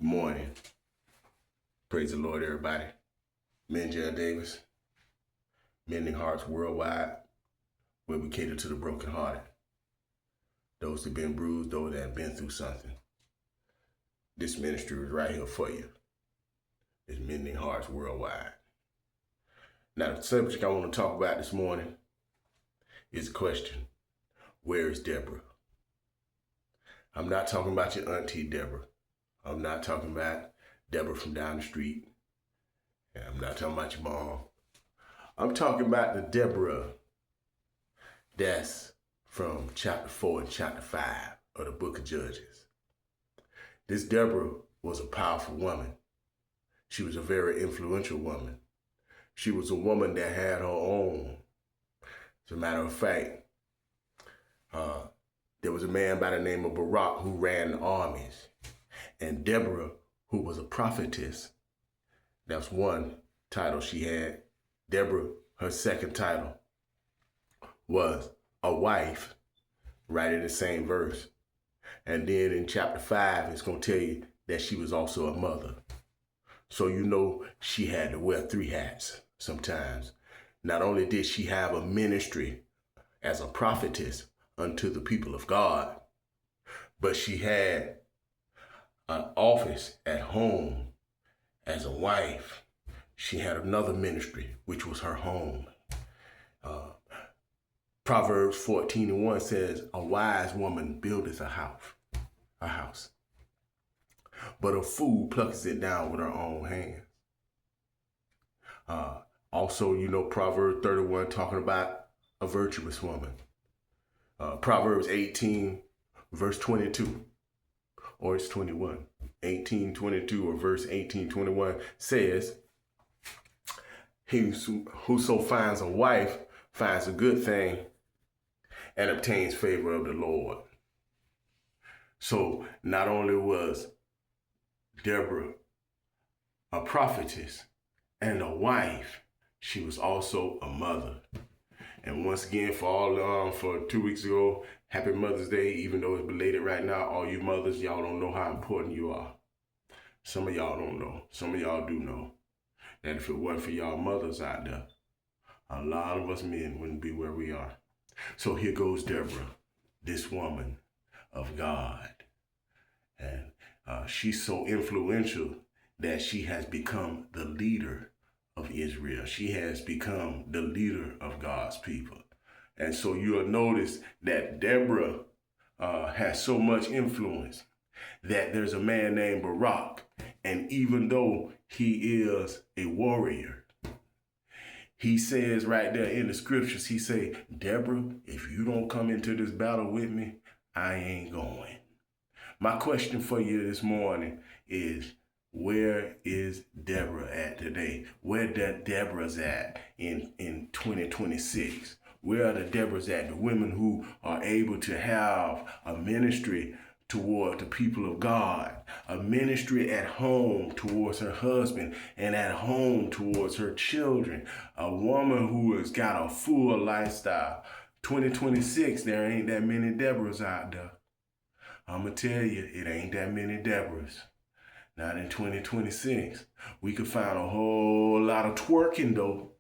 Good morning. Praise the Lord, everybody. Menja Davis, Mending Hearts Worldwide, where we cater to the brokenhearted, those that have been bruised, those that have been through something. This ministry is right here for you. It's Mending Hearts Worldwide. Now, the subject I want to talk about this morning is a question: where is Deborah? I'm not talking about your auntie Deborah. I'm not talking about Deborah from down the street. And I'm not talking about your mom. I'm talking about the Deborah that's from chapter 4 and chapter 5 of the book of Judges. This Deborah was a powerful woman. She was a very influential woman. She was a woman that had her own. As a matter of fact, there was a man by the name of Barak who ran armies. And Deborah, who was a prophetess, that's one title she had. Deborah, her second title, was a wife, right in the same verse. And then in chapter 5, it's going to tell you that she was also a mother. So you know she had to wear 3 hats sometimes. Not only did she have a ministry as a prophetess unto the people of God, but she had an office at home as a wife. She had another ministry, which was her home. Proverbs 14:1 says, a wise woman buildeth a house, but a fool plucks it down with her own hands. Also, you know, Proverbs 31 talking about a virtuous woman. Proverbs 18, verse 22, or it's 21. 18:22 or verse 18:21 says, whoso finds a wife finds a good thing and obtains favor of the Lord. So not only was Deborah a prophetess and a wife, she was also a mother. And once again, for 2 weeks ago, happy Mother's Day, even though it's belated right now. All you mothers, y'all don't know how important you are. Some of y'all don't know. Some of y'all do know that if it wasn't for y'all mothers out there, a lot of us men wouldn't be where we are. So here goes Deborah, this woman of God. And she's so influential that she has become the leader of Israel. She has become the leader of God's people. And so you'll notice that Deborah has so much influence that there's a man named Barak. And even though he is a warrior, he says right there in the scriptures, he say, Deborah, if you don't come into this battle with me, I ain't going. My question for you this morning is, where is Deborah at today? Where the Deborah's at in 2026? Where are the Deborahs at? The women who are able to have a ministry toward the people of God, a ministry at home towards her husband and at home towards her children, a woman who has got a full lifestyle. 2026, there ain't that many Deborahs out there. I'm going to tell you, it ain't that many Deborahs. Not in 2026. We could find a whole lot of twerking, though.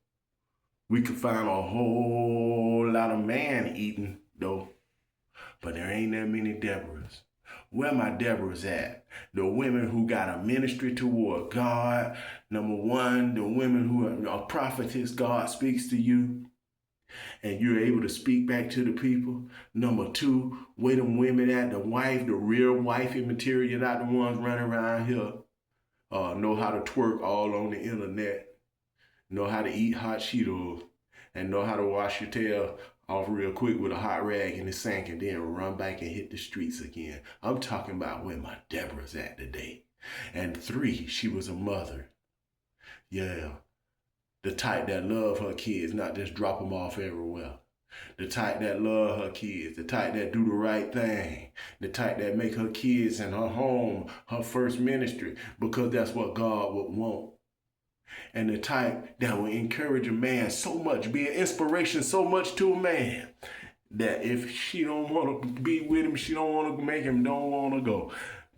We could find a whole lot of man eating, though. But there ain't that many Deborahs. Where my Deborahs at? The women who got a ministry toward God. Number one, the women who are prophetess. God speaks to you and you're able to speak back to the people. Number two, where them women at? The wife, the real wifey material, not the ones running around here. Know how to twerk all on the internet. Know how to eat hot Cheetos. And know how to wash your tail off real quick with a hot rag in the sink and then run back and hit the streets again. I'm talking about where my Deborah's at today. And 3, she was a mother. Yeah. The type that love her kids, not just drop them off everywhere. The type that love her kids, the type that do the right thing, the type that make her kids and her home her first ministry because that's what God would want. And the type that will encourage a man so much, be an inspiration so much to a man that if she don't want to be with him, she don't want to make him, don't want to go.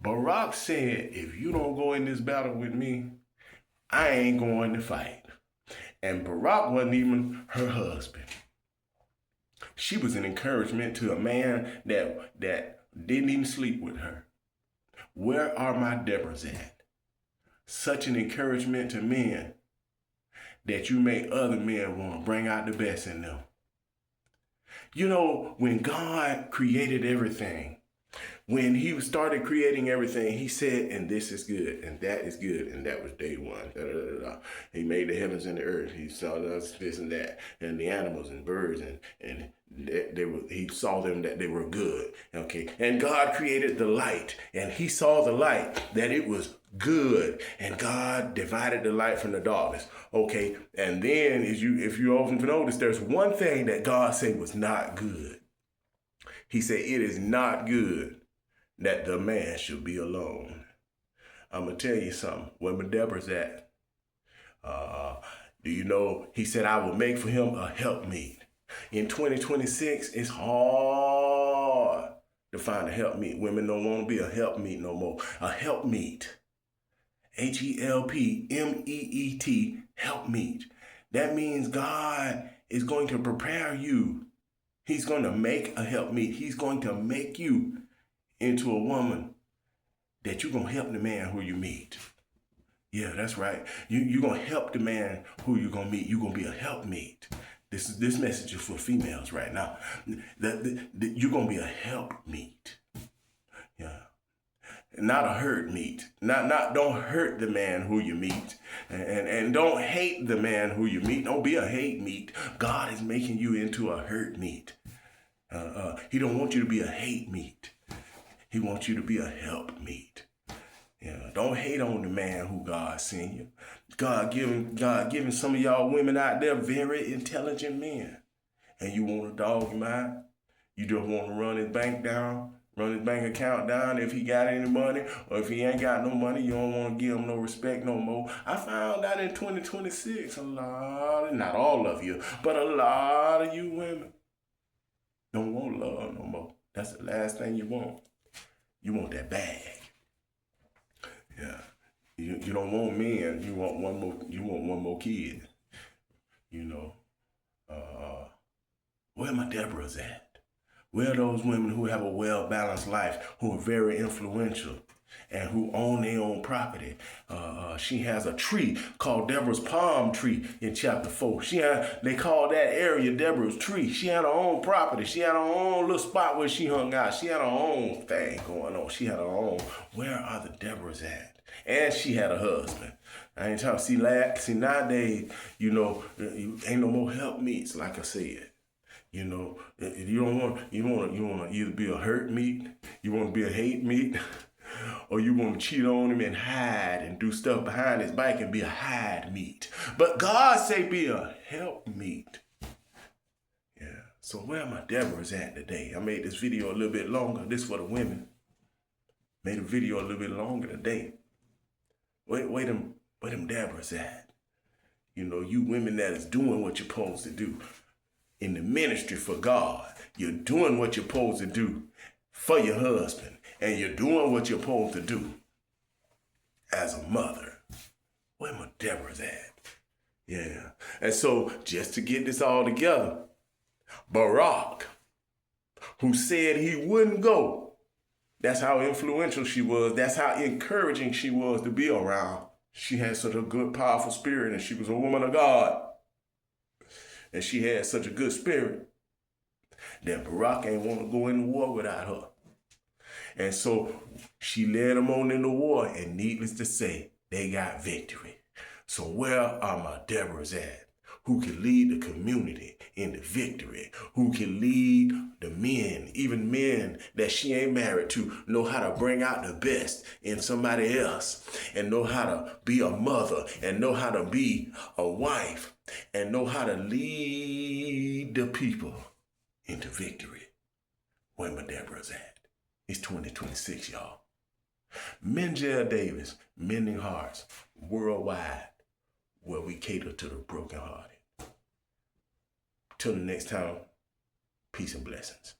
Barak said, if you don't go in this battle with me, I ain't going to fight. And Barak wasn't even her husband. She was an encouragement to a man that didn't even sleep with her. Where are my Deborahs at? Such an encouragement to men that you make other men want to bring out the best in them. You know, when God created everything, when he started creating everything, he said, and this is good, and that is good, and that was day one. Da, da, da, da. He made the heavens and the earth. He saw us this and that, and the animals and birds, and he saw them that they were good. Okay, and God created the light, and he saw the light that it was good, and God divided the light from the darkness. Okay, and then if you often notice, there's one thing that God said was not good. He said, it is not good that the man should be alone. I'm going to tell you something. Where my Deborah's at? Do you know, he said, I will make for him a helpmeet. In 2026, it's hard to find a helpmeet. Women don't want to be a helpmeet no more. A helpmeet. Helpmeet. Helpmeet. That means God is going to prepare you. He's going to make a helpmeet. He's going to make you into a woman that you're going to help the man who you meet. Yeah, that's right. You're going to help the man who you're going to meet. You're going to be a helpmeet. This message is for females right now. You're going to be a helpmeet. Yeah. Not a hurt meet. Don't hurt the man who you meet. And don't hate the man who you meet. Don't be a hate meet. God is making you into a hurt meet. He don't want you to be a hate meet. He wants you to be a help meet. Yeah, don't hate on the man who God sent you. God giving some of y'all women out there very intelligent men. And you want to dog him out. You just want to run his bank account down if he got any money, or if he ain't got no money, you don't want to give him no respect no more. I found out in 2026, not all of you, but a lot of you women don't want love no more. That's the last thing you want. You want that bag. Yeah. You don't want men. You want one more. You want one more kid. You know. Where my Deborahs at? Where are those women who have a well-balanced life, who are very influential, and who own their own property? She has a tree called Deborah's palm tree in chapter 4. They call that area Deborah's tree. She had her own property. She had her own little spot where she hung out. She had her own thing going on. She had her own. Where are the Deborahs at? And she had a husband. I ain't trying to see nowadays, you know, ain't no more helpmeets, like I said. You know, you want to either be a hurt meat, you want to be a hate meat, or you want to cheat on him and hide and do stuff behind his back and be a hide meat. But God say be a help meat. Yeah. So where my Deborah's at today? I made this video a little bit longer. This for the women. Made a video a little bit longer today. Where them Deborah's at? You know, you women that is doing what you're supposed to do. In the ministry for God, you're doing what you're supposed to do for your husband, and you're doing what you're supposed to do as a mother. Where my Deborah's at? Yeah. And so, just to get this all together, Barak, who said he wouldn't go, that's how influential she was. That's how encouraging she was to be around. She had such a good, powerful spirit, and she was a woman of God. And she had such a good spirit that Barak ain't want to go into war without her. And so she led them on into war, and needless to say, they got victory. So where are my Deborahs at? Who can lead the community into victory? Who can lead the men, even men that she ain't married to, know how to bring out the best in somebody else, and know how to be a mother, and know how to be a wife, and know how to lead the people into victory? Where my Deborah's at? It's 2026, y'all. Menjel Davis, Mending Hearts, worldwide, where we cater to the brokenhearted. Till the next time, peace and blessings.